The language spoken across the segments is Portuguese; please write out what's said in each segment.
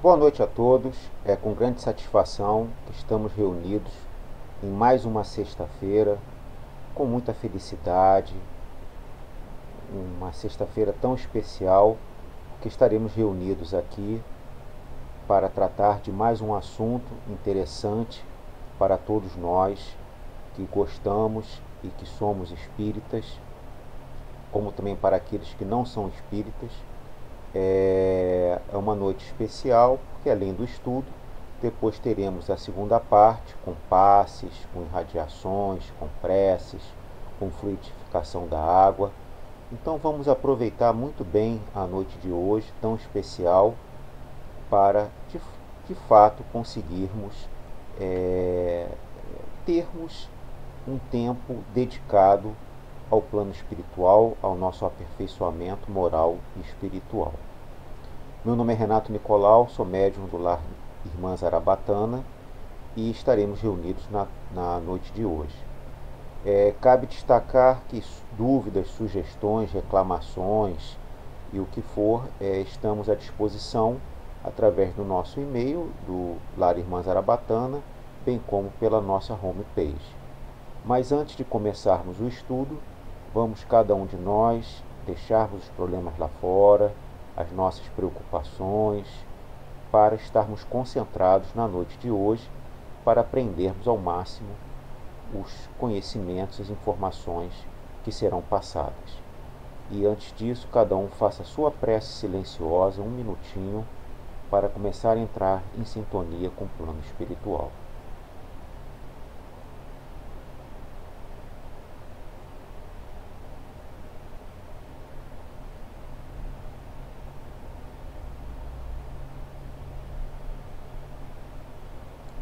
Boa noite a todos. É com grande satisfação que estamos reunidos em mais uma sexta-feira, com muita felicidade, uma sexta-feira tão especial, que estaremos reunidos aqui para tratar de mais um assunto interessante para todos nós que gostamos e que somos espíritas, como também para aqueles que não são espíritas. É uma noite especial, porque além do estudo, depois teremos a segunda parte, com passes, com irradiações, com preces, com fluidificação da água. Então vamos aproveitar muito bem a noite de hoje, tão especial, para de fato conseguirmos termos um tempo dedicado ao plano espiritual, ao nosso aperfeiçoamento moral e espiritual. Meu nome é Renato Nicolau, sou médium do Lar Irmã Zarabatana e estaremos reunidos na noite de hoje. Cabe destacar que dúvidas, sugestões, reclamações e o que for, estamos à disposição através do nosso e-mail do Lar Irmã Zarabatana, bem como pela nossa homepage. Mas antes de começarmos o estudo, vamos cada um de nós deixarmos os problemas lá fora, as nossas preocupações, para estarmos concentrados na noite de hoje, para aprendermos ao máximo os conhecimentos, as informações que serão passadas. E antes disso, cada um faça a sua prece silenciosa, um minutinho, para começar a entrar em sintonia com o plano espiritual.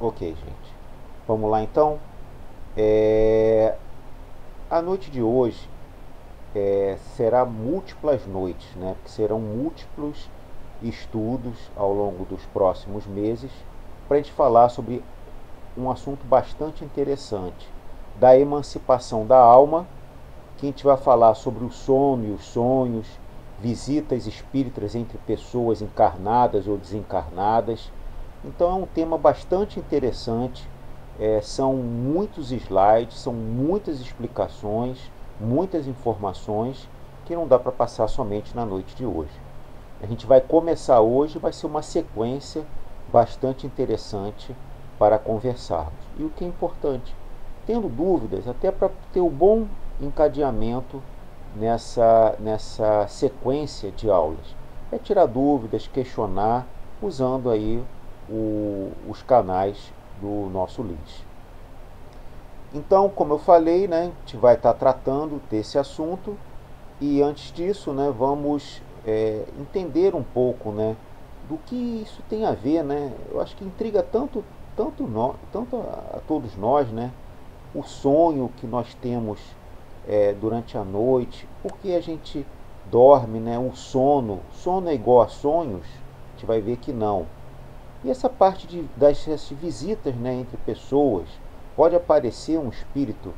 Ok, gente. Vamos lá então. A noite de hoje será múltiplas noites, né? Porque serão múltiplos estudos ao longo dos próximos meses para a gente falar sobre um assunto bastante interessante, da emancipação da alma, que a gente vai falar sobre o sono e os sonhos, visitas espíritas entre pessoas encarnadas ou desencarnadas. Então é um tema bastante interessante, são muitos slides, são muitas explicações, muitas informações que não dá para passar somente na noite de hoje. A gente vai começar hoje, vai ser uma sequência bastante interessante para conversarmos. E o que é importante, tendo dúvidas, até para ter um bom encadeamento nessa sequência de aulas, tirar dúvidas, questionar, usando aí os canais do nosso LIS. Então, como eu falei, né, a gente vai estar tratando desse assunto e antes disso, né, vamos entender um pouco, né, do que isso tem a ver, né? Eu acho que intriga tanto a todos nós, né, o sonho que nós temos durante a noite, porque a gente dorme, né? O sono é igual a sonhos? A gente vai ver que não. E essa parte das visitas, né, entre pessoas, pode aparecer um espírito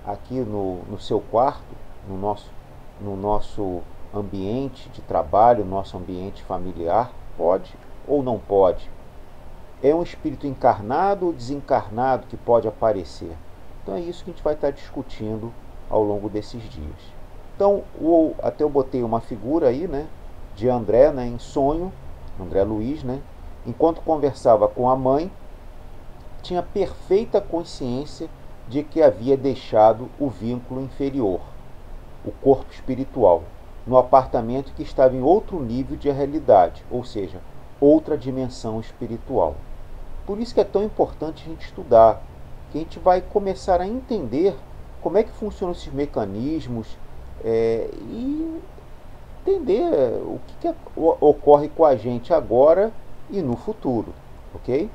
aqui no seu quarto, no nosso ambiente de trabalho, nosso ambiente familiar? Pode ou não pode? É um espírito encarnado ou desencarnado que pode aparecer? Então é isso que a gente vai estar discutindo ao longo desses dias. Então, até eu botei uma figura aí, né, de André, né, em sonho, André Luiz, né, enquanto conversava com a mãe, tinha perfeita consciência de que havia deixado o vínculo inferior, o corpo espiritual, no apartamento que estava em outro nível de realidade, ou seja, outra dimensão espiritual. Por isso que é tão importante a gente estudar, que a gente vai começar a entender como é que funcionam esses mecanismos e entender o que ocorre com a gente agora e no futuro, ok?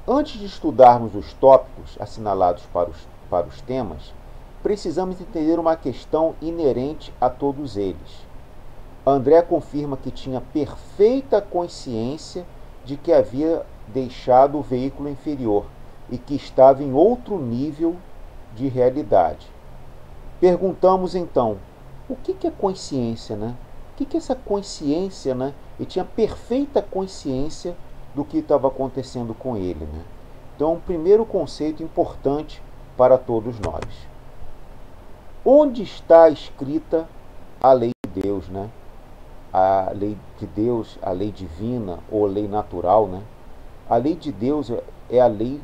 Antes de estudarmos os tópicos assinalados para os temas, precisamos entender uma questão inerente a todos eles. André confirma que tinha perfeita consciência de que havia deixado o veículo inferior e que estava em outro nível de realidade. Perguntamos então, o que é consciência, né? O que é essa consciência, né? Ele tinha perfeita consciência do que estava acontecendo com ele, né? Então, um primeiro conceito importante para todos nós. Onde está escrita a lei de Deus, né? A lei de Deus, a lei divina ou lei natural, né? A lei de Deus é a lei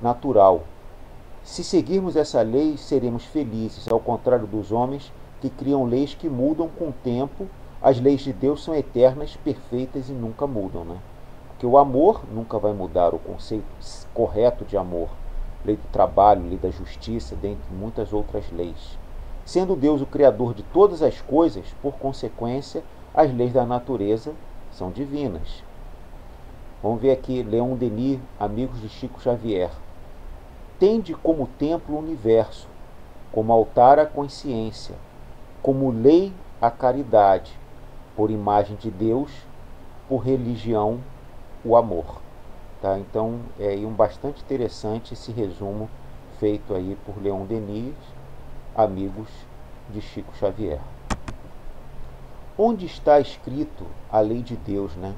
natural. Se seguirmos essa lei, seremos felizes, ao contrário dos homens que criam leis que mudam com o tempo. As leis de Deus são eternas, perfeitas e nunca mudam, né? Porque o amor nunca vai mudar, o conceito correto de amor. Lei do trabalho, lei da justiça, dentre muitas outras leis. Sendo Deus o criador de todas as coisas, por consequência, as leis da natureza são divinas. Vamos ver aqui, Leon Denis, Amigos de Chico Xavier. Tende como templo o universo, como altar a consciência, como lei a caridade, por imagem de Deus, por religião o amor. Tá? Então é aí bastante interessante esse resumo feito aí por Leon Denis, Amigos de Chico Xavier. Onde está escrito a lei de Deus, né?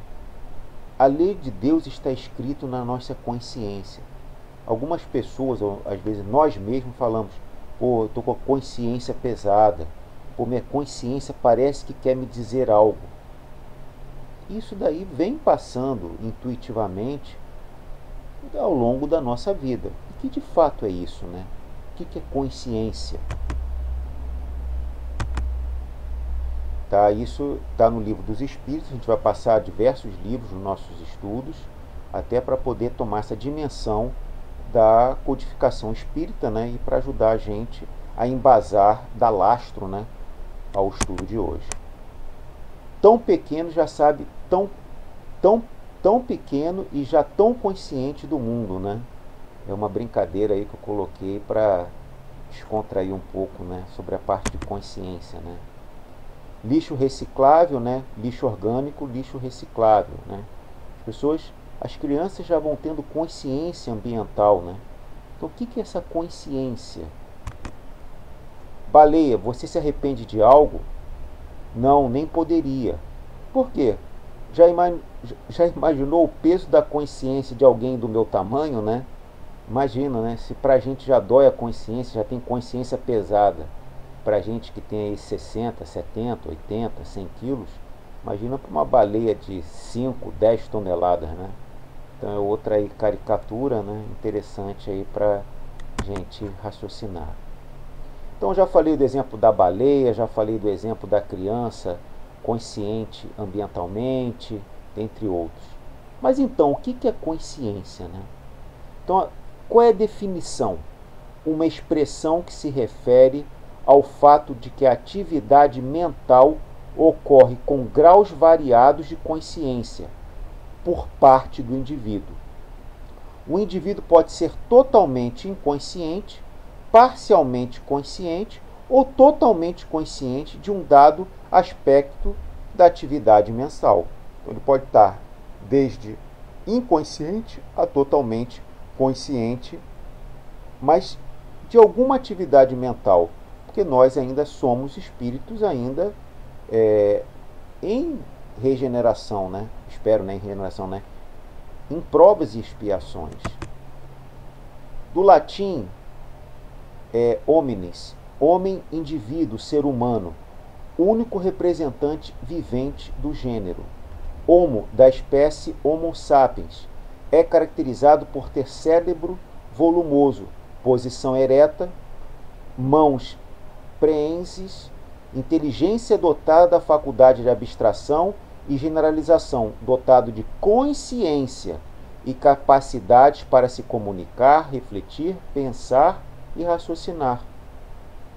A lei de Deus está escrito na nossa consciência. Algumas pessoas, ou às vezes nós mesmos, falamos: pô, eu estou com a consciência pesada, pô, minha consciência parece que quer me dizer algo. Isso daí vem passando intuitivamente ao longo da nossa vida. E que de fato é isso, né? O que é consciência? Tá, isso está no Livro dos Espíritos. A gente vai passar diversos livros nos nossos estudos, até para poder tomar essa dimensão da codificação espírita, né, e para ajudar a gente a embasar, dar lastro, né, ao estudo de hoje. Tão pequeno já sabe, tão pequeno e já tão consciente do mundo, né? É uma brincadeira aí que eu coloquei para descontrair um pouco, né, sobre a parte de consciência, né? Lixo reciclável, né? Lixo orgânico, lixo reciclável, né? As crianças já vão tendo consciência ambiental, né? Então, o que é essa consciência? Baleia, você se arrepende de algo? Não, nem poderia. Por quê? Já imaginou o peso da consciência de alguém do meu tamanho, né? Imagina, né? Se pra gente já dói a consciência, já tem consciência pesada. Pra gente que tem aí 60, 70, 80, 100 quilos, imagina para uma baleia de 5, 10 toneladas, né? Então é outra aí caricatura, né, interessante aí para gente raciocinar. Então já falei do exemplo da baleia, já falei do exemplo da criança consciente ambientalmente, entre outros. Mas então, o que é consciência, né? Então, qual é a definição? Uma expressão que se refere ao fato de que a atividade mental ocorre com graus variados de consciência por parte do indivíduo. O indivíduo pode ser totalmente inconsciente, parcialmente consciente ou totalmente consciente de um dado aspecto da atividade mental. Então, ele pode estar desde inconsciente a totalmente consciente, mas de alguma atividade mental, porque nós ainda somos espíritos ainda em regeneração, né? Espero, né? Em regeneração, né? Em provas e expiações. Do latim, hominis, homem, indivíduo, ser humano, único representante vivente do gênero. Homo, da espécie Homo sapiens, é caracterizado por ter cérebro volumoso, posição ereta, mãos preenses, inteligência dotada da faculdade de abstração e generalização, dotado de consciência e capacidades para se comunicar, refletir, pensar e raciocinar.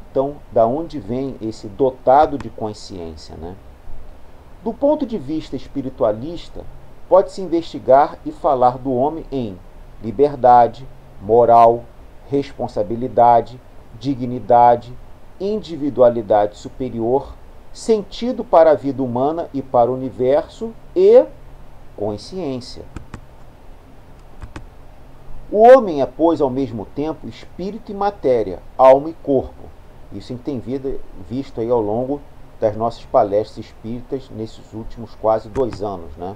Então, da onde vem esse dotado de consciência, né? Do ponto de vista espiritualista, pode-se investigar e falar do homem em liberdade, moral, responsabilidade, dignidade, individualidade superior, sentido para a vida humana e para o universo e consciência. O homem é, pois, ao mesmo tempo espírito e matéria, alma e corpo. Isso a gente tem visto aí ao longo das nossas palestras espíritas nesses últimos quase 2 anos, né?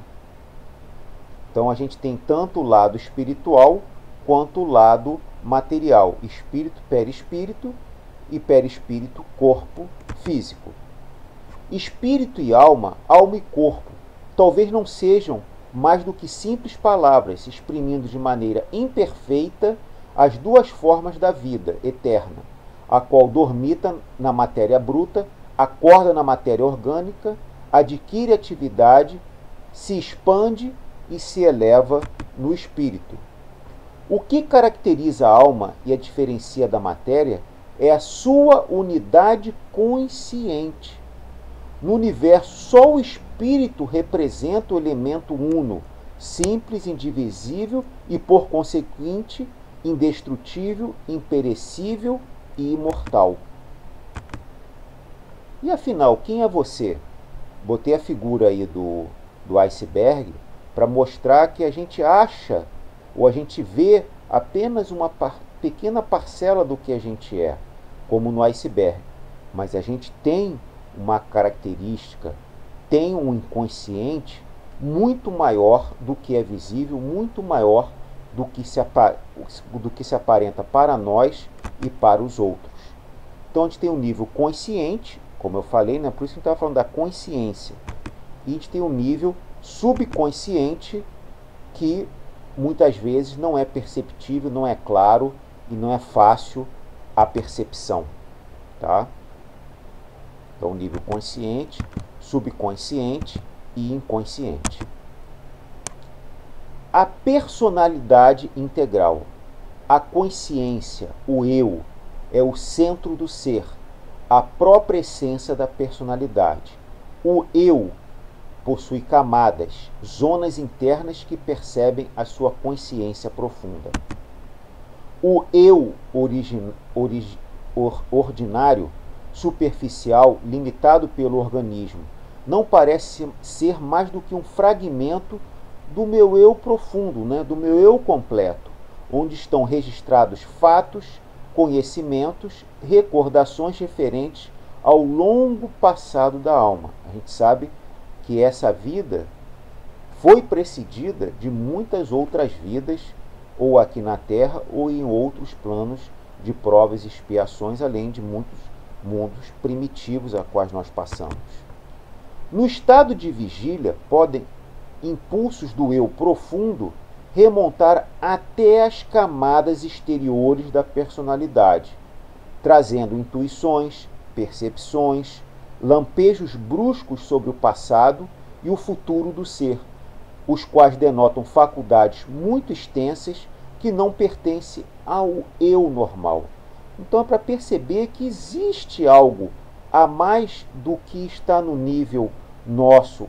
Então a gente tem tanto o lado espiritual quanto o lado material, espírito, perispírito e perispírito, corpo físico. Espírito e alma, alma e corpo, talvez não sejam mais do que simples palavras, exprimindo de maneira imperfeita as duas formas da vida eterna, a qual dormita na matéria bruta, acorda na matéria orgânica, adquire atividade, se expande e se eleva no espírito. O que caracteriza a alma e a diferencia da matéria é a sua unidade consciente. No universo, só o espírito representa o elemento uno, simples, indivisível e, por consequente, indestrutível, imperecível e imortal. E afinal, quem é você? Botei a figura aí do iceberg para mostrar que a gente acha ou a gente vê apenas uma pequena parcela do que a gente é, como no iceberg. Mas a gente tem uma característica, tem um inconsciente muito maior do que é visível, muito maior do que se aparenta para nós e para os outros. Então a gente tem um nível consciente, como eu falei, né? Por isso que a gente estava falando da consciência. E a gente tem um nível subconsciente que muitas vezes não é perceptível, não é claro e não é fácil a percepção, tá? Então, nível consciente, subconsciente e inconsciente. A personalidade integral, a consciência, o eu, é o centro do ser, a própria essência da personalidade. O eu possui camadas, zonas internas que percebem a sua consciência profunda. O eu ordinário, superficial, limitado pelo organismo, não parece ser mais do que um fragmento do meu eu profundo, né? Do meu eu completo, onde estão registrados fatos, conhecimentos, recordações referentes ao longo passado da alma. A gente sabe que essa vida foi precedida de muitas outras vidas, ou aqui na Terra, ou em outros planos de provas e expiações, além de muitos mundos primitivos a quais nós passamos. No estado de vigília, podem impulsos do eu profundo remontar até as camadas exteriores da personalidade, trazendo intuições, percepções, lampejos bruscos sobre o passado e o futuro do ser, os quais denotam faculdades muito extensas que não pertencem ao eu normal. Então é para perceber que existe algo a mais do que está no nível nosso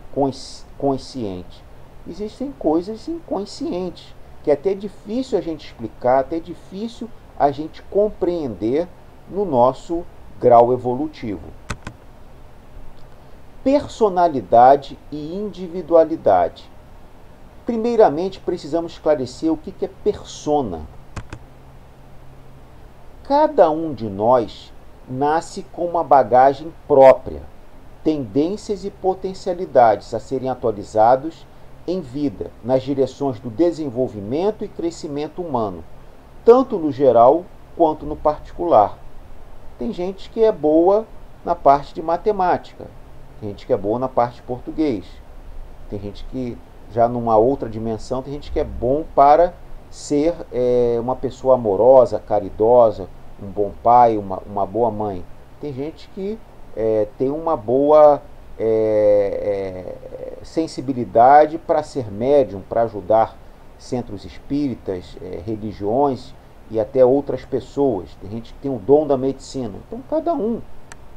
consciente. Existem coisas inconscientes, que é até difícil a gente explicar, até difícil a gente compreender no nosso grau evolutivo. Personalidade e individualidade. Primeiramente, precisamos esclarecer o que é persona. Cada um de nós nasce com uma bagagem própria, tendências e potencialidades a serem atualizados em vida, nas direções do desenvolvimento e crescimento humano, tanto no geral quanto no particular. Tem gente que é boa na parte de matemática, tem gente que é boa na parte de português, tem gente que já numa outra dimensão, tem gente que é bom para ser uma pessoa amorosa, caridosa, um bom pai, uma boa mãe. Tem gente que tem uma boa sensibilidade para ser médium, para ajudar centros espíritas, religiões e até outras pessoas. Tem gente que tem o dom da medicina. Então cada um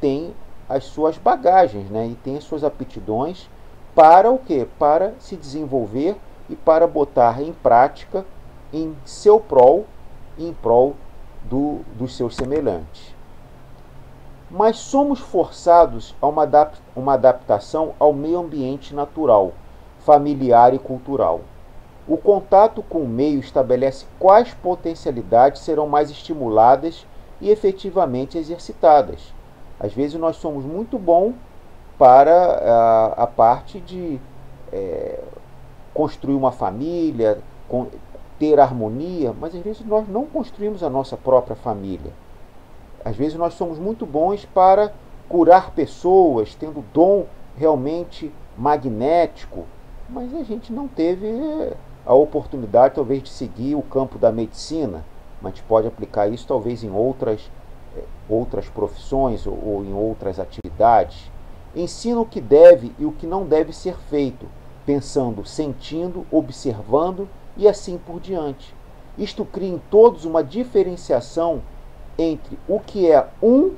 tem as suas bagagens, né? E tem as suas aptidões para o quê? Para se desenvolver e para botar em prática em seu prol e em prol dos seus semelhantes. Mas somos forçados a uma adaptação ao meio ambiente natural, familiar e cultural. O contato com o meio estabelece quais potencialidades serão mais estimuladas e efetivamente exercitadas. Às vezes nós somos muito bons para a parte de construir uma família, ter harmonia, mas às vezes nós não construímos a nossa própria família. Às vezes nós somos muito bons para curar pessoas, tendo dom realmente magnético, mas a gente não teve a oportunidade talvez de seguir o campo da medicina, mas a gente pode aplicar isso talvez em outras profissões ou em outras atividades. Ensina o que deve e o que não deve ser feito, pensando, sentindo, observando e assim por diante. Isto cria em todos uma diferenciação entre o que é um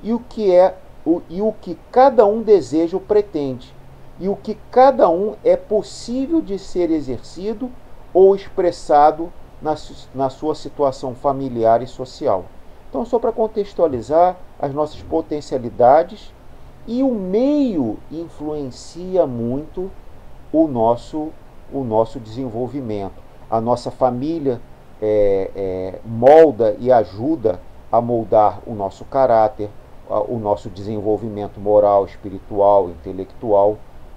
e o que cada um deseja ou pretende, e o que cada um é possível de ser exercido ou expressado na sua situação familiar e social. Então, só para contextualizar as nossas potencialidades, e o meio influencia muito o nosso desenvolvimento. A nossa família molda e ajuda a moldar o nosso caráter, o nosso desenvolvimento moral, espiritual, intelectual,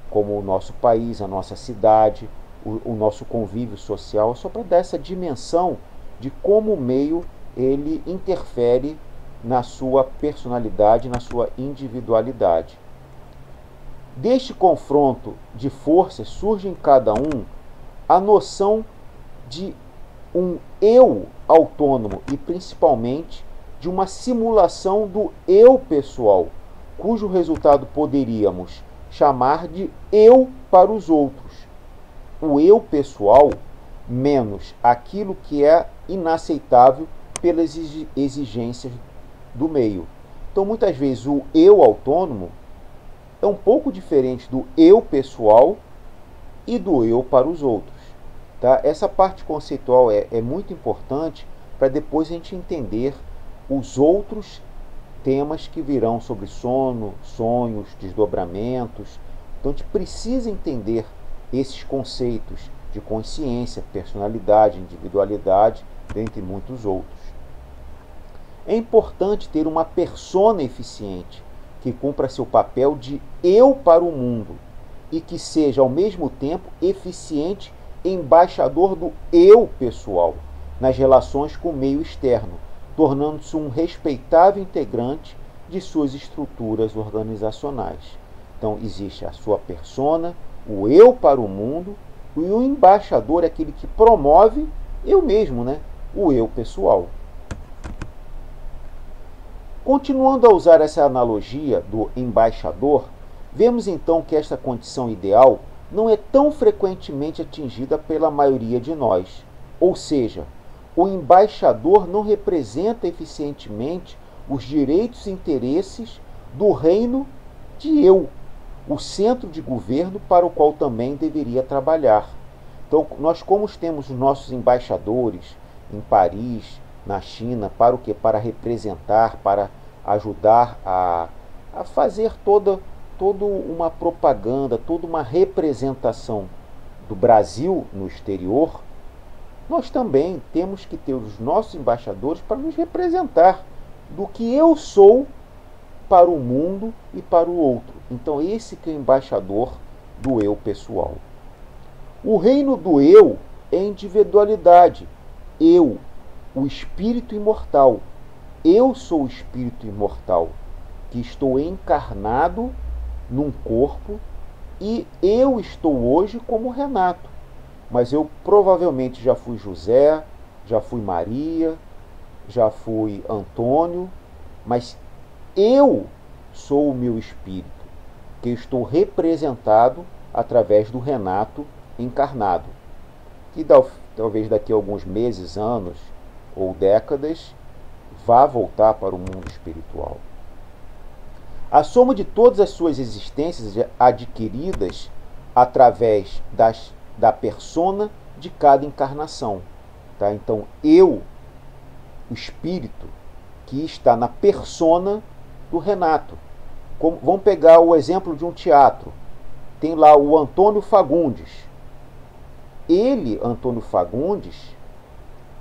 como o nosso país, a nossa cidade, o nosso convívio social, só para dar essa dimensão de como o meio ele interfere na sua personalidade, na sua individualidade. Deste confronto de forças surge em cada um a noção de um eu autônomo e principalmente de uma simulação do eu pessoal, cujo resultado poderíamos chamar de eu para os outros. O eu pessoal menos aquilo que é inaceitável pelas exigências do meio. Então, muitas vezes, o eu autônomo é um pouco diferente do eu pessoal e do eu para os outros. Tá? Essa parte conceitual é muito importante para depois a gente entender os outros temas que virão sobre sono, sonhos, desdobramentos. Então, a gente precisa entender esses conceitos de consciência, personalidade, individualidade, dentre muitos outros. É importante ter uma persona eficiente, que cumpra seu papel de eu para o mundo e que seja, ao mesmo tempo, eficiente embaixador do eu pessoal nas relações com o meio externo, tornando-se um respeitável integrante de suas estruturas organizacionais. Então, existe a sua persona, o eu para o mundo, e o embaixador é aquele que promove, eu mesmo, o eu pessoal. Continuando a usar essa analogia do embaixador, vemos então que esta condição ideal não é tão frequentemente atingida pela maioria de nós. Ou seja, o embaixador não representa eficientemente os direitos e interesses do reino de eu, o centro de governo para o qual também deveria trabalhar. Então, nós como temos os nossos embaixadores em Paris, na China, para o quê? Para representar, para ajudar a fazer toda uma propaganda, toda uma representação do Brasil no exterior. Nós também temos que ter os nossos embaixadores para nos representar do que eu sou para o mundo e para o outro. Então, esse que é o embaixador do eu pessoal. O reino do eu é individualidade. Eu, o espírito imortal. Eu sou o espírito imortal, que estou encarnado num corpo e eu estou hoje como Renato. Mas eu provavelmente já fui José, já fui Maria, já fui Antônio, mas eu sou o meu espírito, que estou representado através do Renato encarnado, que talvez daqui a alguns meses, anos ou décadas vá voltar para o mundo espiritual. A soma de todas as suas existências adquiridas através da persona de cada encarnação. Tá? Então, eu, o espírito, que está na persona do Renato. Vamos pegar o exemplo de um teatro. Tem lá o Antônio Fagundes. Ele, Antônio Fagundes,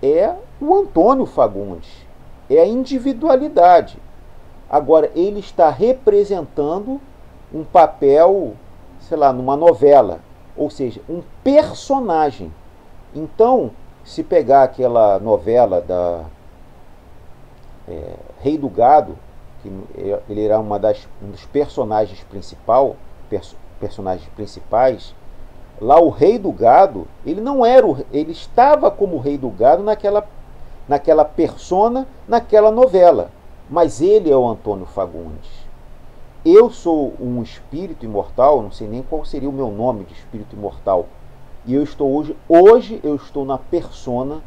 é o Antônio Fagundes. É a individualidade. Agora, ele está representando um papel, sei lá, numa novela, ou seja, um personagem. Então, se pegar aquela novela da Rei do Gado, que ele era um dos personagens principais, lá o Rei do Gado, ele não era ele estava como Rei do Gado naquela persona, naquela novela, mas ele é o Antônio Fagundes. Eu sou um espírito imortal, não sei nem qual seria o meu nome de espírito imortal, e eu estou hoje eu estou na persona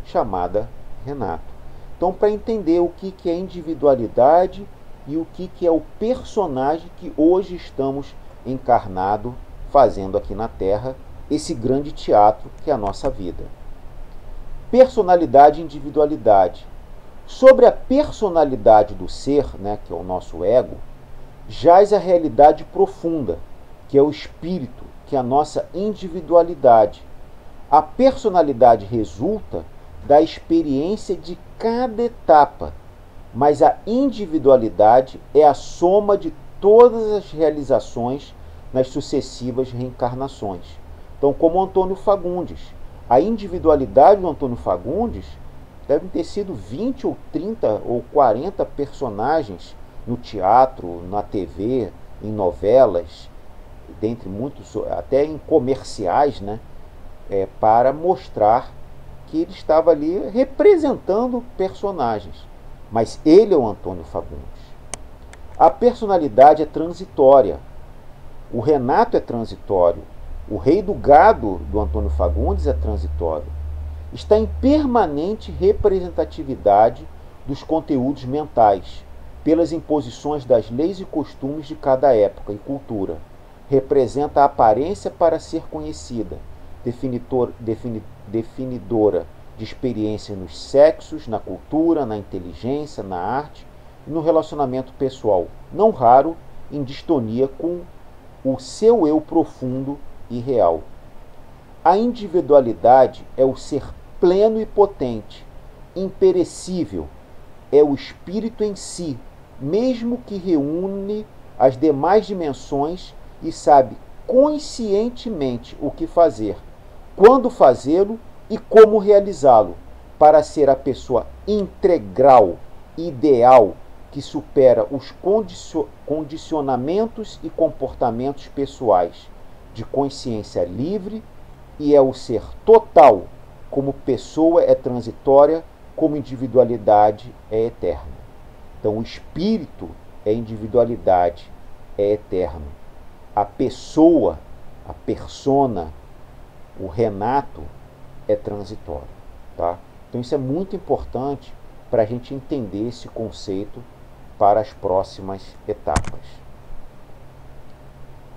chamada Renato. Então, para entender o que é individualidade e o que é o personagem que hoje estamos encarnado fazendo aqui na Terra, esse grande teatro que é a nossa vida. Personalidade e individualidade. Sobre a personalidade do ser, né, que é o nosso ego, jaz a realidade profunda, que é o espírito, que é a nossa individualidade. A personalidade resulta da experiência de cada etapa, mas a individualidade é a soma de todas as realizações nas sucessivas reencarnações. Então, como Antônio Fagundes, a individualidade do Antônio Fagundes devem ter sido 20 ou 30 ou 40 personagens no teatro, na TV, em novelas, dentre muitos, até em comerciais, né, para mostrar que ele estava ali representando personagens. Mas ele é o Antônio Fagundes. A personalidade é transitória. O Renato é transitório. O Rei do Gado do Antônio Fagundes é transitório. Está em permanente representatividade dos conteúdos mentais, pelas imposições das leis e costumes de cada época e cultura. Representa a aparência para ser conhecida, definidora de experiência nos sexos, na cultura, na inteligência, na arte e no relacionamento pessoal, não raro em distonia com o seu eu profundo e real. A individualidade é o ser pleno e potente, imperecível, é o espírito em si, mesmo que reúne as demais dimensões e sabe conscientemente o que fazer, quando fazê-lo e como realizá-lo, para ser a pessoa integral, ideal, que supera os condicionamentos e comportamentos pessoais, de consciência livre, e é o ser total, como pessoa é transitória, como individualidade é eterna. Então, o espírito é individualidade, é eterno. A pessoa, a persona, o Renato é transitório. Tá? Então, isso é muito importante para a gente entender esse conceito para as próximas etapas.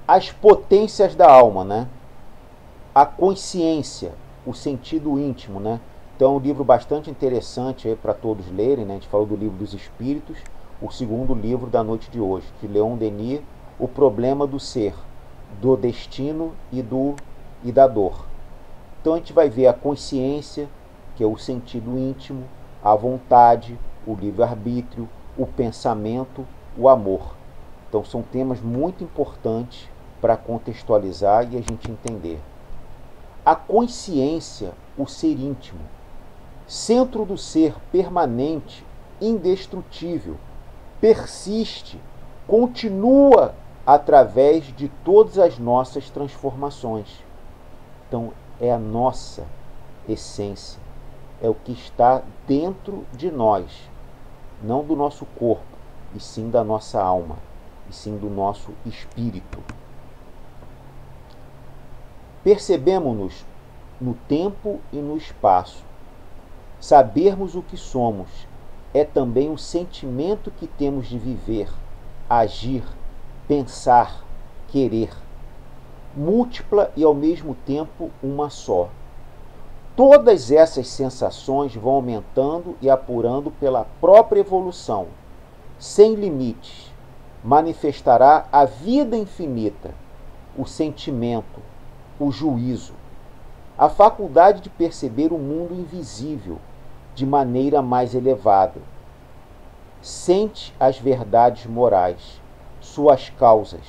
As potências da alma, né? A consciência, o sentido íntimo, né? Então, é um livro bastante interessante para todos lerem, né? A gente falou do livro dos Espíritos, o segundo livro da noite de hoje, de Leon Denis, O Problema do Ser, do Destino e da Dor. Então, a gente vai ver a consciência, que é o sentido íntimo, a vontade, o livre-arbítrio, o pensamento, o amor. Então, são temas muito importantes para contextualizar e a gente entender. A consciência, o ser íntimo, centro do ser permanente, indestrutível, persiste, continua através de todas as nossas transformações. Então, é a nossa essência, é o que está dentro de nós, não do nosso corpo, e sim da nossa alma, e sim do nosso espírito. Percebemos-nos no tempo e no espaço. Sabermos o que somos é também o sentimento que temos de viver, agir, pensar, querer. Múltipla e ao mesmo tempo uma só. Todas essas sensações vão aumentando e apurando pela própria evolução, sem limites. Manifestará a vida infinita, o sentimento, o juízo, a faculdade de perceber o mundo invisível de maneira mais elevada. Sente as verdades morais, suas causas,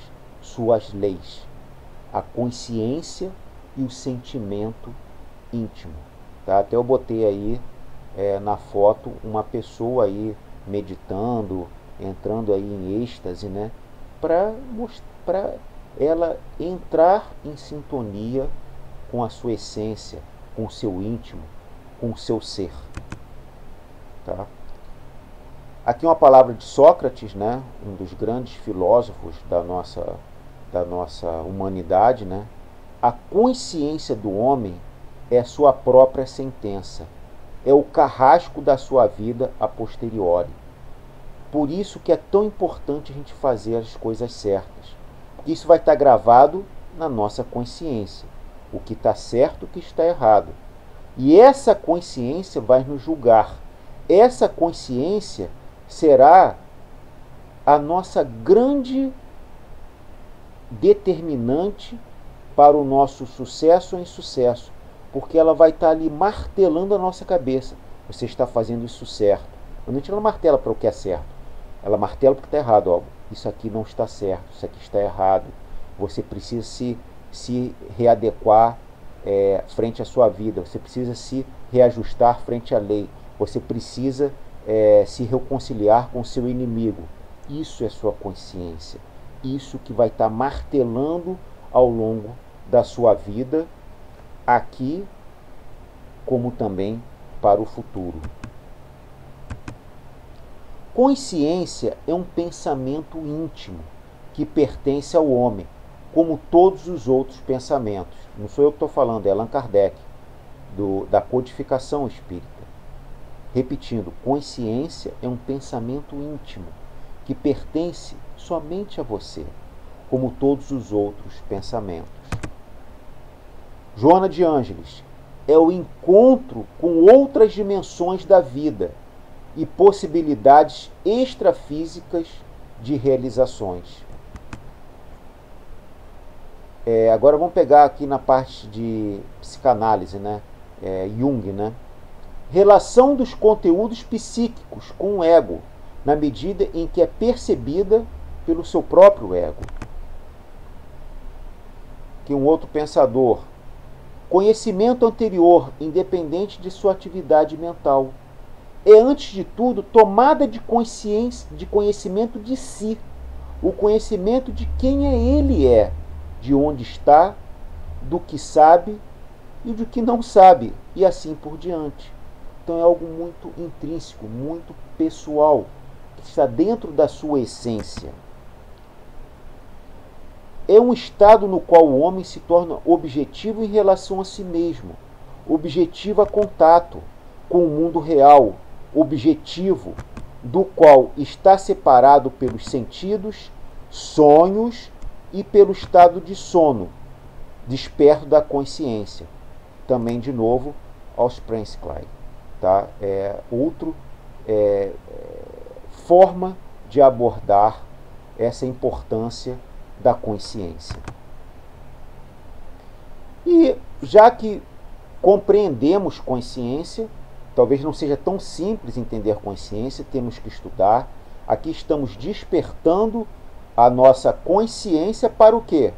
suas leis, a consciência e o sentimento íntimo. Tá? Até eu botei aí na foto uma pessoa aí meditando, entrando aí em êxtase, né? Para ela entrar em sintonia com a sua essência, com o seu íntimo, com o seu ser. Tá? Aqui uma palavra de Sócrates, né? Um dos grandes filósofos da nossa humanidade, né? A consciência do homem é sua própria sentença, é o carrasco da sua vida a posteriori. Por isso que é tão importante a gente fazer as coisas certas, porque isso vai estar gravado na nossa consciência, o que está certo, o que está errado. E essa consciência vai nos julgar. Essa consciência será a nossa grande determinante para o nosso sucesso ou insucesso, porque ela vai estar ali martelando a nossa cabeça. Você está fazendo isso certo. Quando a gente não martela para o que é certo, ela martela porque está errado. Ó, isso aqui não está certo, isso aqui está errado. Você precisa se readequar frente à sua vida. Você precisa se reajustar frente à lei. Você precisa se reconciliar com o seu inimigo. Isso é sua consciência. Isso que vai estar martelando ao longo da sua vida, aqui como também para o futuro. Consciência é um pensamento íntimo que pertence ao homem, como todos os outros pensamentos. Não sou eu que estou falando, é Allan Kardec, da codificação espírita. Repetindo, consciência é um pensamento íntimo que pertence somente a você, como todos os outros pensamentos. Joana de Ângeles é o encontro com outras dimensões da vida e possibilidades extrafísicas de realizações. Agora vamos pegar aqui na parte de psicanálise, né? Jung, né? Relação dos conteúdos psíquicos com o ego, na medida em que é percebida pelo seu próprio ego. Que um outro pensador, conhecimento anterior, independente de sua atividade mental, é antes de tudo tomada de consciência, de conhecimento de si, o conhecimento de quem ele é, de onde está, do que sabe e do que não sabe, e assim por diante. Então é algo muito intrínseco, muito pessoal, que está dentro da sua essência. É um estado no qual o homem se torna objetivo em relação a si mesmo, objetivo a contato com o mundo real, objetivo do qual está separado pelos sentidos, sonhos e pelo estado de sono, desperto da consciência. Também, de novo, Ausprensklein. Tá? Forma de abordar essa importância da consciência. E já que compreendemos consciência, talvez não seja tão simples entender consciência, temos que estudar. Aqui estamos despertando a nossa consciência para o quê?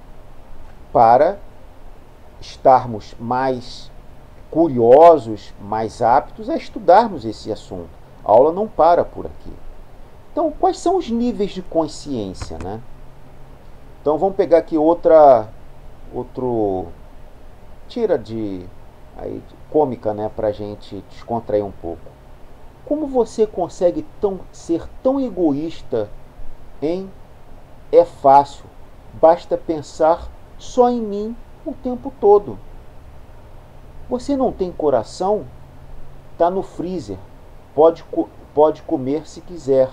Para estarmos mais curiosos, mais aptos a estudarmos esse assunto. A aula não para por aqui. Então, quais são os níveis de consciência, né? Então, vamos pegar aqui tira de cômica, né, para a gente descontrair um pouco. Como você consegue ser tão egoísta em é fácil, basta pensar só em mim o tempo todo. Você não tem coração? Tá no freezer. Pode comer se quiser,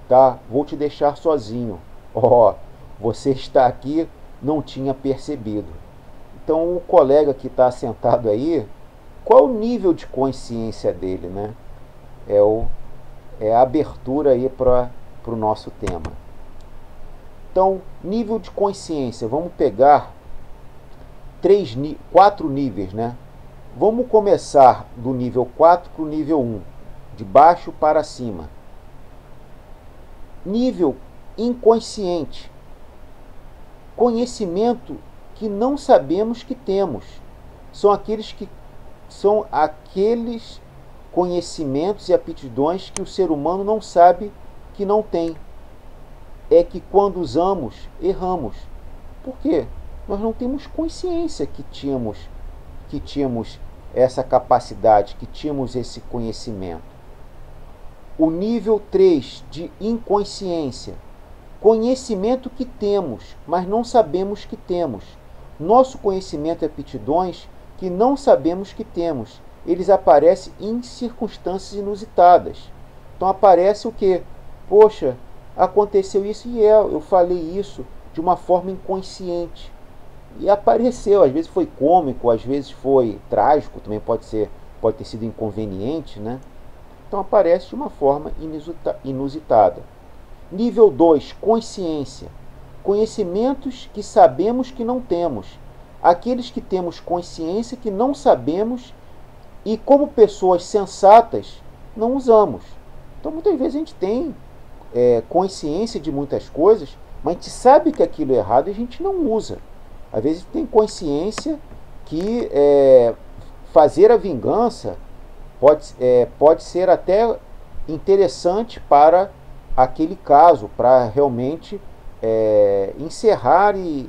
tá? Vou te deixar sozinho. Você está aqui, não tinha percebido. Então o colega que está sentado aí, qual o nível de consciência dele, né? É a abertura aí para o nosso tema. Então, nível de consciência, vamos pegar 4 níveis, né? Vamos começar do nível 4 para o nível 1, de baixo para cima. Nível inconsciente. conhecimento que não sabemos que temos. São aqueles conhecimentos e aptidões que o ser humano não sabe que não tem. É que quando usamos, erramos. Por quê? Nós não temos consciência que tínhamos essa capacidade, que tínhamos esse conhecimento. O nível 3 de inconsciência. Conhecimento que temos, mas não sabemos que temos. Nosso conhecimento e aptidões que não sabemos que temos. Eles aparecem em circunstâncias inusitadas. Então aparece o quê? Poxa, aconteceu isso e eu falei isso de uma forma inconsciente. E apareceu, às vezes foi cômico, às vezes foi trágico, também pode ter sido inconveniente, né? Então aparece de uma forma inusitada. Nível 2, consciência. Conhecimentos que sabemos que não temos. Aqueles que temos consciência que não sabemos e, como pessoas sensatas, não usamos. Então muitas vezes a gente tem consciência de muitas coisas, mas a gente sabe que aquilo é errado e a gente não usa. Às vezes tem consciência que fazer a vingança pode ser até interessante para aquele caso, para realmente encerrar e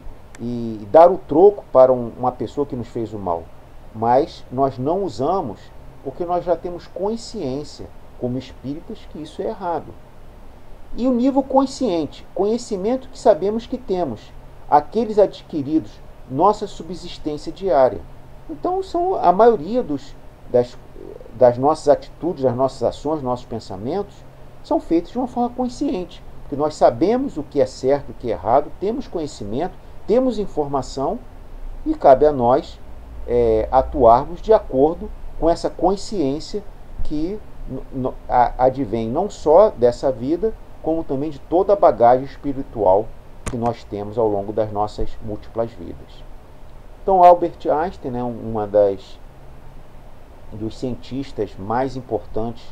dar o troco para uma pessoa que nos fez o mal. Mas nós não usamos porque nós já temos consciência, como espíritas, que isso é errado. E o nível consciente, conhecimento que sabemos que temos, aqueles adquiridos, nossa subsistência diária. Então, são a maioria das nossas atitudes, das nossas ações, nossos pensamentos, são feitos de uma forma consciente. Porque nós sabemos o que é certo e o que é errado, temos conhecimento, temos informação e cabe a nós atuarmos de acordo com essa consciência que advém não só dessa vida, como também de toda a bagagem espiritual que nós temos ao longo das nossas múltiplas vidas. Então, Albert Einstein, né, dos cientistas mais importantes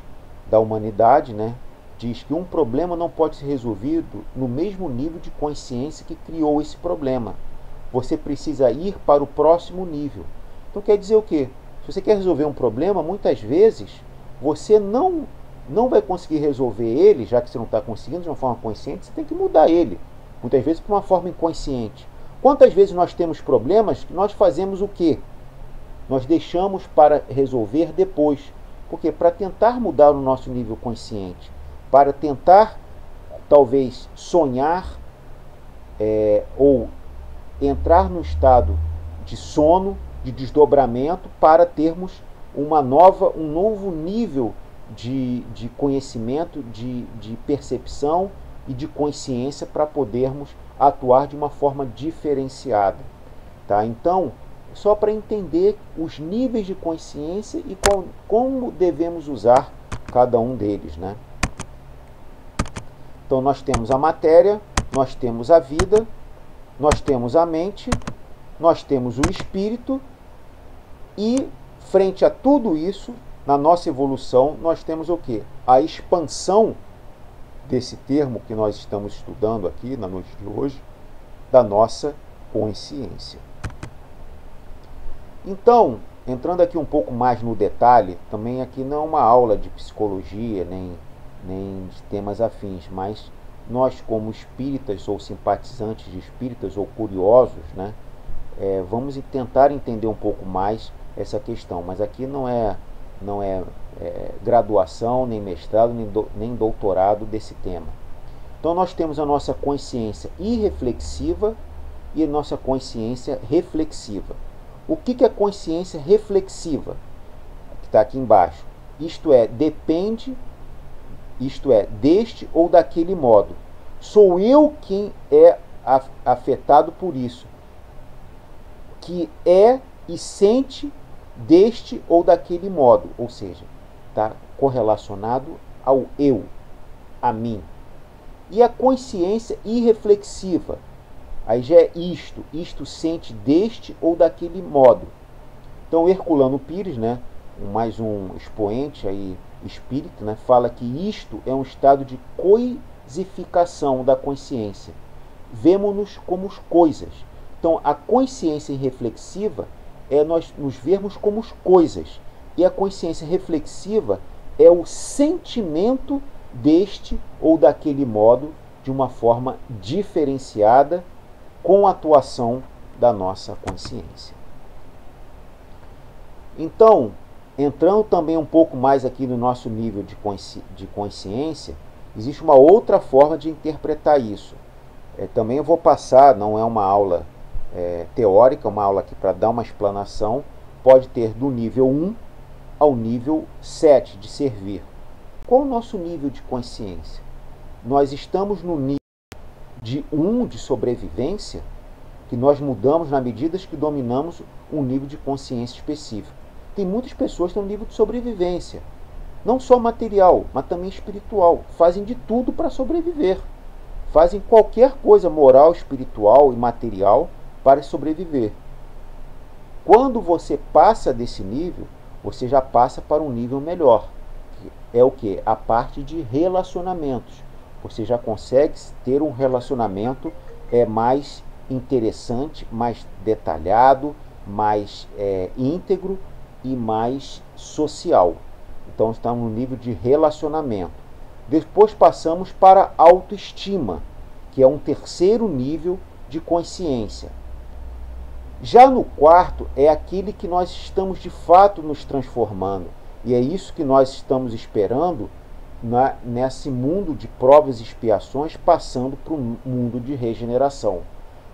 da humanidade, né, diz que um problema não pode ser resolvido no mesmo nível de consciência que criou esse problema. Você precisa ir para o próximo nível. Então quer dizer o quê? Se você quer resolver um problema, muitas vezes você não vai conseguir resolver ele, já que você não está conseguindo de uma forma consciente, você tem que mudar ele. Muitas vezes por uma forma inconsciente. Quantas vezes nós temos problemas que nós fazemos o quê? Nós deixamos para resolver depois. Porque para tentar mudar o nosso nível consciente, para tentar talvez sonhar ou entrar no estado de sono, de desdobramento, para termos um novo nível de conhecimento, de percepção e de consciência para podermos atuar de uma forma diferenciada. Tá? Então, só para entender os níveis de consciência e como devemos usar cada um deles, né? Então nós temos a matéria, nós temos a vida, nós temos a mente, nós temos o espírito e, frente a tudo isso, na nossa evolução, nós temos o quê? A expansão desse termo que nós estamos estudando aqui na noite de hoje, da nossa consciência. Então, entrando aqui um pouco mais no detalhe, também aqui não é uma aula de psicologia, nem de temas afins, mas nós, como espíritas ou simpatizantes de espíritas ou curiosos, né, vamos tentar entender um pouco mais essa questão. Mas aqui não é graduação, nem mestrado, nem doutorado desse tema. Então nós temos a nossa consciência irreflexiva e a nossa consciência reflexiva. O que é consciência reflexiva? Que está aqui embaixo. Isto é, depende, deste ou daquele modo. Sou eu quem é afetado por isso. Que é e sente deste ou daquele modo. Ou seja, está correlacionado ao eu, a mim. E a consciência irreflexiva. Aí já é isto sente deste ou daquele modo. Então Herculano Pires, né, mais um expoente aí espírita, né, fala que isto é um estado de coisificação da consciência, vemos-nos como coisas. Então, a consciência reflexiva é nós nos vermos como coisas. E a consciência reflexiva é o sentimento deste ou daquele modo de uma forma diferenciada com a atuação da nossa consciência. Então, entrando também um pouco mais aqui no nosso nível de consciência, existe uma outra forma de interpretar isso. Também eu vou passar, não é uma aula teórica, uma aula aqui para dar uma explanação, pode ter do nível 1 ao nível 7 de servir. Qual o nosso nível de consciência? Nós estamos no nível de 1 de sobrevivência, que nós mudamos na medida que dominamos um nível de consciência específico. Tem muitas pessoas que estão no nível de sobrevivência, não só material, mas também espiritual. Fazem de tudo para sobreviver. Fazem qualquer coisa moral, espiritual e material para sobreviver. Quando você passa desse nível, você já passa para um nível melhor. É o que? A parte de relacionamentos. Você já consegue ter um relacionamento mais interessante, mais detalhado, mais íntegro e mais social. Então estamos no nível de relacionamento. Depois passamos para a autoestima, que é um terceiro nível de consciência. Já no quarto é aquele que nós estamos de fato nos transformando. E é isso que nós estamos esperando nesse mundo de provas e expiações, passando para um mundo de regeneração.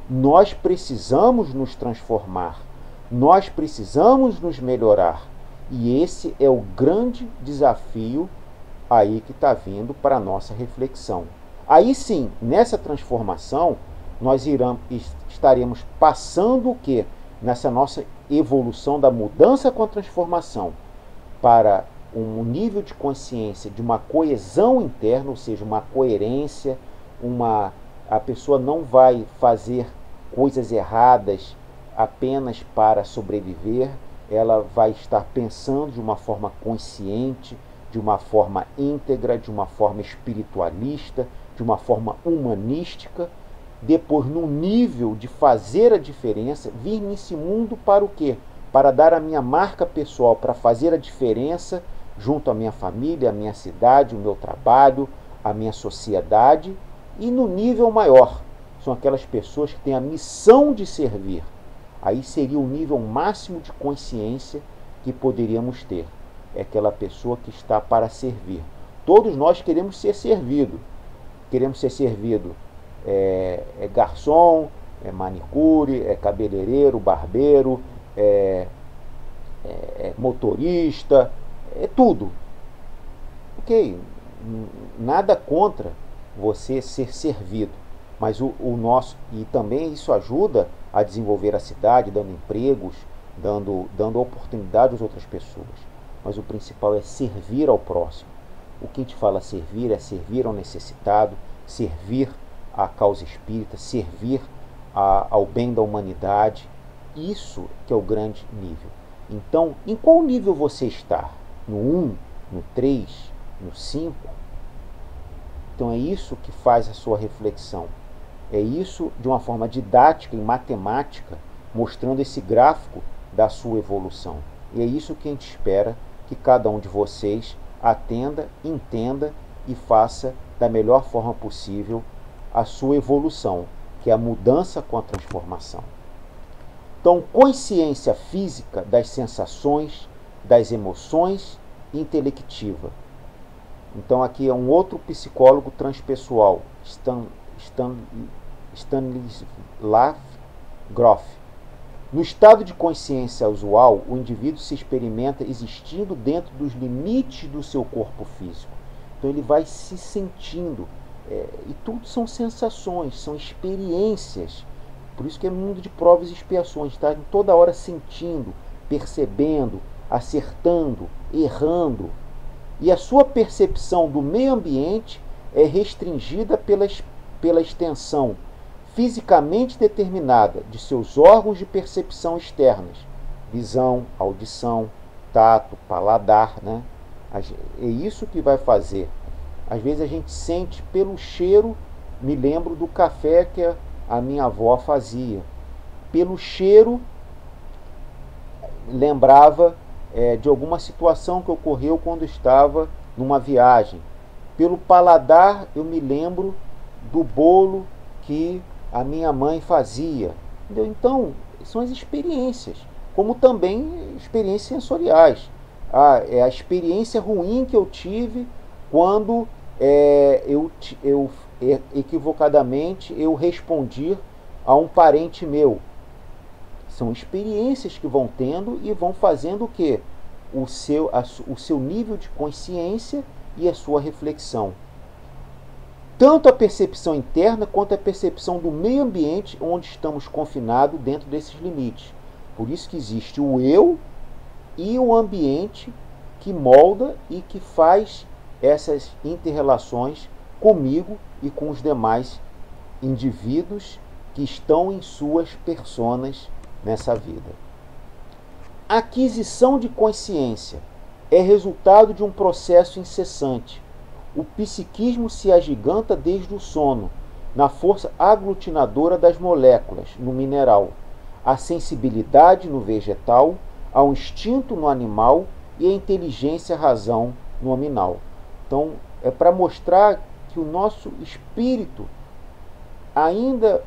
Nós precisamos nos transformar. Nós precisamos nos melhorar. E esse é o grande desafio aí que está vindo para a nossa reflexão. Aí sim, nessa transformação, nós estaremos passando o quê? Nessa nossa evolução da mudança com a transformação para um nível de consciência de uma coesão interna, ou seja, uma coerência, a pessoa não vai fazer coisas erradas apenas para sobreviver, ela vai estar pensando de uma forma consciente, de uma forma íntegra, de uma forma espiritualista, de uma forma humanística. Depois, no nível de fazer a diferença, vir nesse mundo para o quê? Para dar a minha marca pessoal, para fazer a diferença junto à minha família, à minha cidade, o meu trabalho, à minha sociedade. E no nível maior, são aquelas pessoas que têm a missão de servir. Aí seria o nível máximo de consciência que poderíamos ter. É aquela pessoa que está para servir. Todos nós queremos ser servido. Queremos ser servido. É garçom, é manicure, é cabeleireiro, barbeiro, é motorista, é tudo. Ok, nada contra você ser servido, mas o nosso, e também isso ajuda a desenvolver a cidade, dando empregos, dando oportunidade às outras pessoas. Mas o principal é servir ao próximo. O que a gente fala servir é servir ao necessitado, servir à causa espírita, servir ao bem da humanidade. Isso que é o grande nível. Então, em qual nível você está? No 1, no 3, no 5? Então é isso que faz a sua reflexão. É isso de uma forma didática e matemática, mostrando esse gráfico da sua evolução. E é isso que a gente espera que cada um de vocês atenda, entenda e faça da melhor forma possível a sua evolução, que é a mudança com a transformação. Então, consciência física das sensações, das emoções e intelectiva. Então, aqui é um outro psicólogo transpessoal, Stanislav Grof. No estado de consciência usual, o indivíduo se experimenta existindo dentro dos limites do seu corpo físico. Então ele vai se sentindo, e tudo são sensações, são experiências. Por isso que é mundo de provas e expiações, está toda hora sentindo, percebendo, acertando, errando. E a sua percepção do meio ambiente é restringida pela extensão fisicamente determinada de seus órgãos de percepção externas, visão, audição, tato, paladar, né? É isso que vai fazer. Às vezes a gente sente pelo cheiro me lembro do café que a minha avó fazia. Pelo cheiro, lembrava de alguma situação que ocorreu quando estava numa viagem. Pelo paladar, eu me lembro do bolo que a minha mãe fazia. Entendeu? Então, são as experiências, como também experiências sensoriais. A experiência ruim que eu tive quando equivocadamente eu respondi a um parente meu. São experiências que vão tendo e vão fazendo o quê? O seu nível de consciência e a sua reflexão. Tanto a percepção interna quanto a percepção do meio ambiente onde estamos confinados dentro desses limites. Por isso que existe o eu e o ambiente que molda e que faz essas interrelações comigo e com os demais indivíduos que estão em suas personas nessa vida. A aquisição de consciência é resultado de um processo incessante. O psiquismo se agiganta desde o sono, na força aglutinadora das moléculas no mineral, a sensibilidade no vegetal, ao instinto no animal e a inteligência-razão no aminal. Então, é para mostrar que o nosso espírito, ainda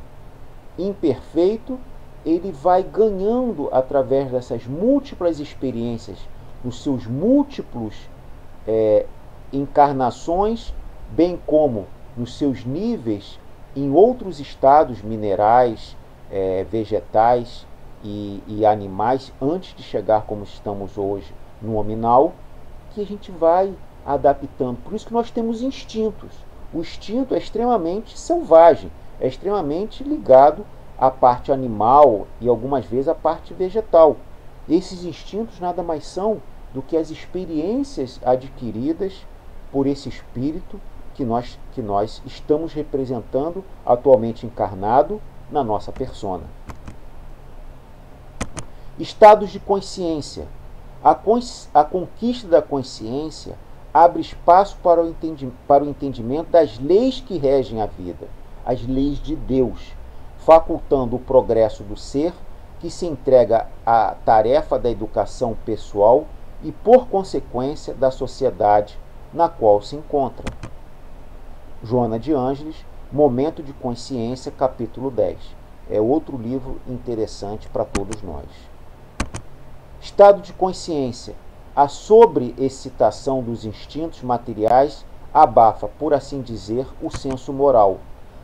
imperfeito, ele vai ganhando através dessas múltiplas experiências, nos seus múltiplos encarnações, bem como nos seus níveis em outros estados minerais, vegetais e animais, antes de chegar como estamos hoje no nominal, que a gente vai adaptando. Por isso que nós temos instintos. O instinto é extremamente selvagem, é extremamente ligado à parte animal e algumas vezes à parte vegetal. Esses instintos nada mais são do que as experiências adquiridas por esse espírito que nós estamos representando atualmente encarnado na nossa persona. Estados de consciência. A conquista da consciência abre espaço para o entendimento das leis que regem a vida, as leis de Deus, facultando o progresso do ser, que se entrega à tarefa da educação pessoal e, por consequência, da sociedade na qual se encontra. Joana de Ângeles, Momento de Consciência, capítulo 10. É outro livro interessante para todos nós. Estado de consciência. A sobreexcitação dos instintos materiais abafa, por assim dizer, o senso moral,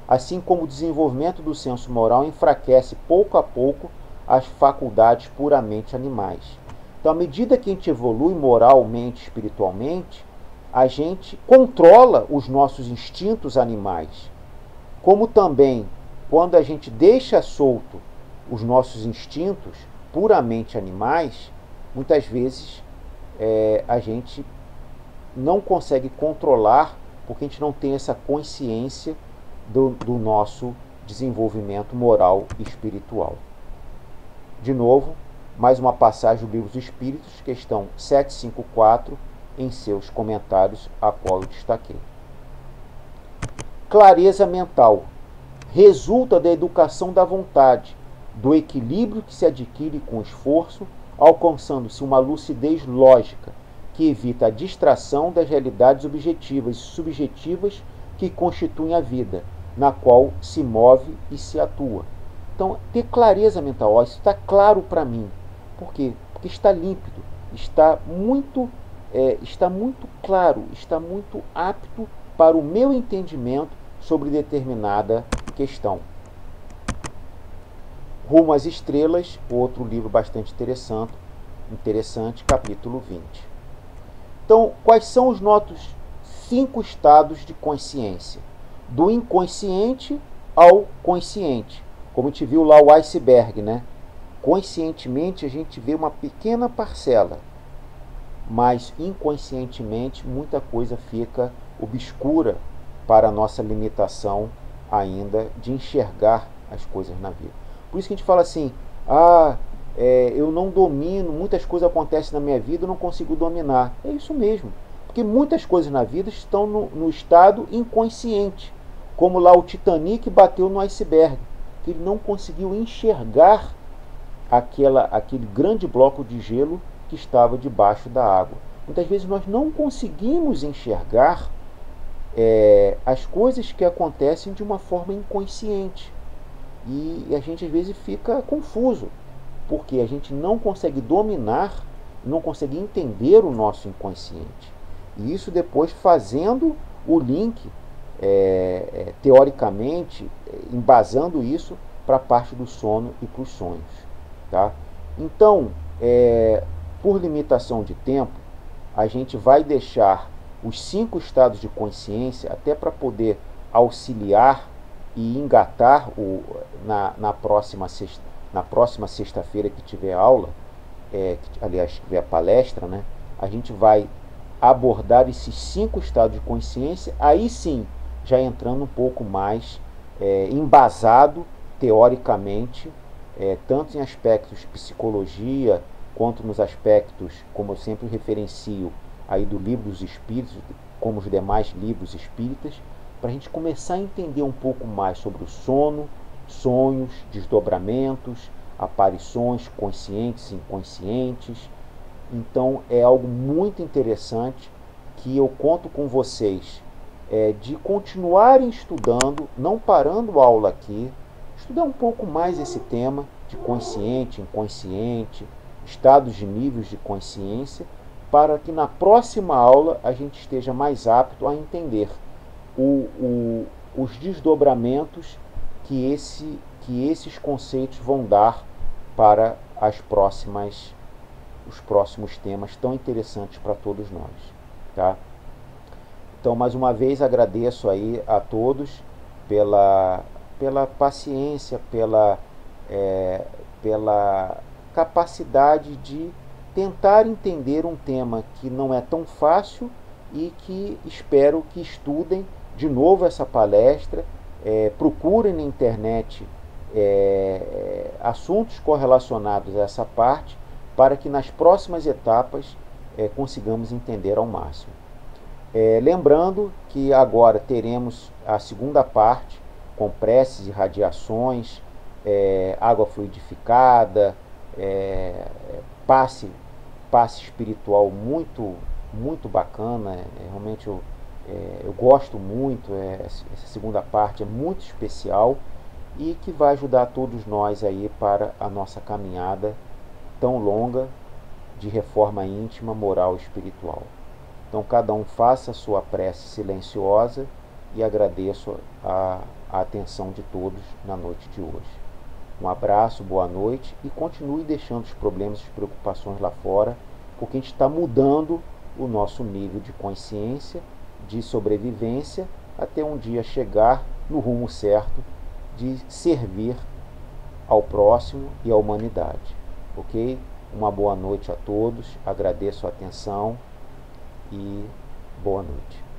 assim como o desenvolvimento do senso moral enfraquece pouco a pouco as faculdades puramente animais. Então, à medida que a gente evolui moralmente, espiritualmente, a gente controla os nossos instintos animais, como também, quando a gente deixa solto os nossos instintos puramente animais, muitas vezes a gente não consegue controlar, porque a gente não tem essa consciência do nosso desenvolvimento moral e espiritual. De novo, mais uma passagem do Livro dos Espíritos, questão 754, em seus comentários, a qual eu destaquei. Clareza mental. Resulta da educação da vontade, do equilíbrio que se adquire com esforço, alcançando-se uma lucidez lógica, que evita a distração das realidades objetivas e subjetivas que constituem a vida, na qual se move e se atua. Então, ter clareza mental, isso está claro para mim. Por quê? Porque está límpido, está muito claro, está muito apto para o meu entendimento sobre determinada questão. Rumo às Estrelas, outro livro bastante interessante, capítulo 20. Então, quais são os nossos 5 estados de consciência? Do inconsciente ao consciente. Como a gente viu lá o iceberg, né? Conscientemente a gente vê uma pequena parcela, mas inconscientemente muita coisa fica obscura para a nossa limitação ainda de enxergar as coisas na vida. Por isso que a gente fala assim, eu não domino, muitas coisas acontecem na minha vida, eu não consigo dominar. É isso mesmo, porque muitas coisas na vida estão no estado inconsciente. Como lá o Titanic bateu no iceberg, que ele não conseguiu enxergar aquele grande bloco de gelo que estava debaixo da água. Muitas vezes nós não conseguimos enxergar as coisas que acontecem de uma forma inconsciente. E a gente às vezes fica confuso, porque a gente não consegue dominar, não consegue entender o nosso inconsciente. E isso depois fazendo o link, teoricamente, embasando isso para a parte do sono e para os sonhos. Tá? Então, por limitação de tempo, a gente vai deixar os 5 estados de consciência até para poder auxiliar e engatar na próxima sexta-feira que tiver aula, aliás, que tiver palestra, né? A gente vai abordar esses 5 estados de consciência, aí sim, já entrando um pouco mais embasado teoricamente, tanto em aspectos de psicologia, quanto nos aspectos, como eu sempre referencio, aí do Livro dos Espíritos, como os demais livros espíritas, para a gente começar a entender um pouco mais sobre o sono, sonhos, desdobramentos, aparições conscientes e inconscientes. Então é algo muito interessante que eu conto com vocês de continuarem estudando, não parando a aula aqui, estudar um pouco mais esse tema de consciente, inconsciente, estados de níveis de consciência, para que na próxima aula a gente esteja mais apto a entender os desdobramentos que esses conceitos vão dar para os próximos temas tão interessantes para todos nós. Tá? Então, mais uma vez, agradeço aí a todos pela paciência, pela capacidade de tentar entender um tema que não é tão fácil e que espero que estudem de novo essa palestra, procurem na internet assuntos correlacionados a essa parte, para que nas próximas etapas consigamos entender ao máximo. Lembrando que agora teremos a segunda parte, com preces e radiações, água fluidificada, passe espiritual muito, muito bacana. Realmente eu gosto muito, essa segunda parte é muito especial e que vai ajudar todos nós aí para a nossa caminhada tão longa de reforma íntima, moral e espiritual. Então cada um faça a sua prece silenciosa e agradeço a atenção de todos na noite de hoje. Um abraço, boa noite e continue deixando os problemas e as preocupações lá fora, porque a gente está mudando o nosso nível de consciência, de sobrevivência, até um dia chegar no rumo certo de servir ao próximo e à humanidade. Ok? Uma boa noite a todos, agradeço a atenção e boa noite.